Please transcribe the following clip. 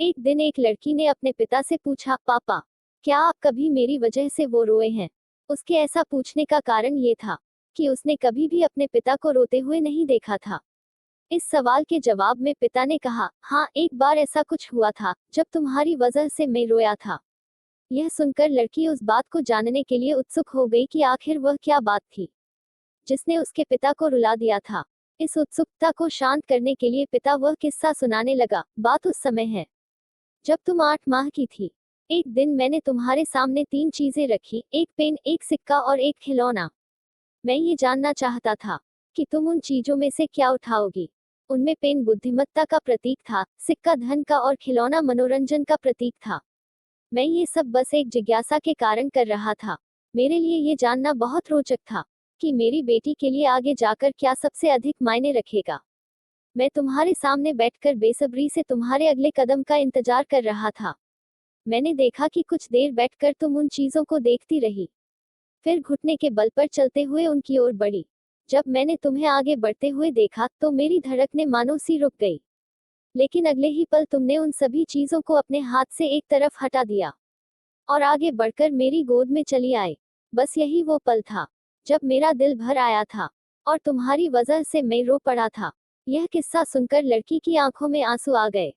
एक दिन एक लड़की ने अपने पिता से पूछा, पापा, क्या आप कभी मेरी वजह से वो रोए हैं? उसके ऐसा पूछने का कारण ये था कि उसने कभी भी अपने पिता को रोते हुए नहीं देखा था। इस सवाल के जवाब में पिता ने कहा, हाँ, एक बार ऐसा कुछ हुआ था जब तुम्हारी वजह से मैं रोया था। यह सुनकर लड़की उस बात को जानने के लिए उत्सुक हो गई कि आखिर वह क्या बात थी जिसने उसके पिता को रुला दिया था। इस उत्सुकता को शांत करने के लिए पिता वह किस्सा सुनाने लगा। बात उस समय है जब तुम 8 माह की थी। एक दिन मैंने तुम्हारे सामने 3 चीजें रखी, एक पेन, एक सिक्का और एक खिलौना। मैं ये जानना चाहता था कि तुम उन चीजों में से क्या उठाओगी। उनमें पेन बुद्धिमत्ता का प्रतीक था, सिक्का धन का और खिलौना मनोरंजन का प्रतीक था। मैं ये सब बस एक जिज्ञासा के कारण कर रहा था। मेरे लिए ये जानना बहुत रोचक था कि मेरी बेटी के लिए आगे जाकर क्या सबसे अधिक मायने रखेगा। मैं तुम्हारे सामने बैठकर बेसब्री से तुम्हारे अगले कदम का इंतजार कर रहा था। मैंने देखा कि कुछ देर बैठकर तुम उन चीजों को देखती रही, फिर घुटने के बल पर चलते हुए उनकी ओर बढ़ी। जब मैंने तुम्हें आगे बढ़ते हुए देखा तो मेरी धड़कनें मानो सी रुक गई। लेकिन अगले ही पल तुमने उन सभी चीजों को अपने हाथ से एक तरफ हटा दिया और आगे बढ़कर मेरी गोद में चली आए। बस यही वो पल था जब मेरा दिल भर आया था और तुम्हारी वजह से मैं रो पड़ा था। यह किस्सा सुनकर लड़की की आंखों में आंसू आ गए।